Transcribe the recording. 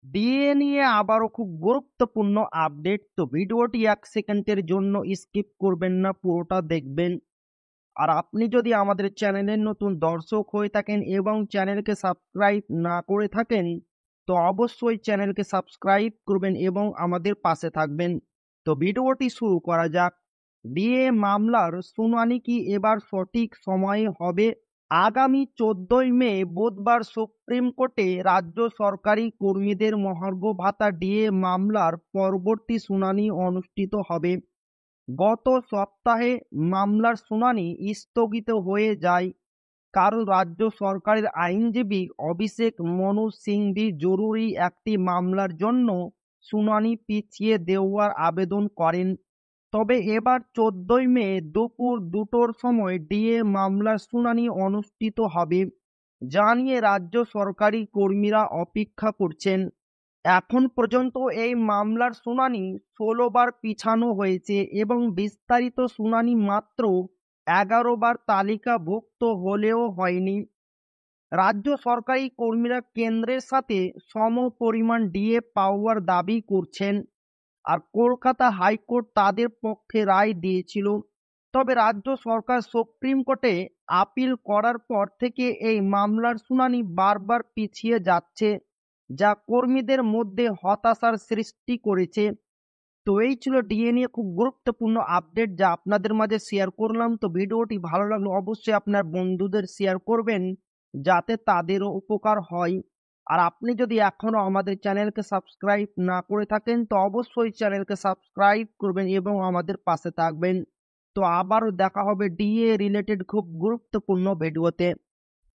DA নিয়ে আবারও খুব গুরুত্বপূর্ণ আপডেট। তো ভিডিওটি 1 সেকেন্ডের জন্য স্কিপ করবেন না, পুরোটা দেখবেন। আর আপনি যদি আমাদের চ্যানেলের নতুন দর্শক হয়ে থাকেন এবং চ্যানেলকে সাবস্ক্রাইব না করে থাকেন, তো অবশ্যই চ্যানেলকে সাবস্ক্রাইব করবেন এবং আমাদের পাশে থাকবেন। তো ভিডিওটি শুরু করা যাক। ডিএ মামলার শুনানি কি এবার সঠিক সময়ে হবে? আগামী 14ই মে বুধবার সুপ্রিম কোর্টে রাজ্য সরকারি কর্মীদের মহার্ঘ ভাতা ডিএ মামলার পরবর্তী শুনানি অনুষ্ঠিত হবে। গত সপ্তাহে মামলার শুনানি স্থগিত হয়ে যায় কারণ রাজ্য সরকারের আইনজীবী অভিষেক মনু সিংভি জরুরি একটি মামলার জন্য শুনানি পিছিয়ে দেওয়ার আবেদন করেন। তবে এবার 14ই মে দুপুর 2টোর সময় ডিএ মামলার শুনানি অনুষ্ঠিত হবে, যা নিয়ে রাজ্য সরকারি কর্মীরা অপেক্ষা করছেন। এখন পর্যন্ত এই মামলার শুনানি 16 বার পিছানো হয়েছে এবং বিস্তারিত শুনানি মাত্র 11 বার তালিকাভুক্ত হলেও হয়নি। রাজ্য সরকারি কর্মীরা কেন্দ্রের সাথে সম পরিমাণ ডিএ পাওয়ার দাবি করছেন, আর কলকাতা হাইকোর্ট তাদের পক্ষে রায় দিয়েছিল। তবে রাজ্য সরকার সুপ্রিম কোর্টে আপিল করার পর থেকে এই মামলার শুনানি বারবার পিছিয়ে যাচ্ছে, যা কর্মীদের মধ্যে হতাশার সৃষ্টি করেছে। তো এই ছিল ডিএ নিয়ে খুব গুরুত্বপূর্ণ আপডেট, যা আপনাদের মাঝে শেয়ার করলাম। তো ভিডিওটি ভালো লাগলে অবশ্যই আপনার বন্ধুদের শেয়ার করবেন, যাতে তাদেরও উপকার হয়। আর আপনি যদি এখনো আমাদের চ্যানেলকে সাবস্ক্রাইব না করে থাকেন, তো অবশ্যই চ্যানেলকে সাবস্ক্রাইব করবেন এবং আমাদের পাশে থাকবেন। তো আবারও দেখা হবে ডিএ রিলেটেড খুব গুরুত্বপূর্ণ ভিডিওতে।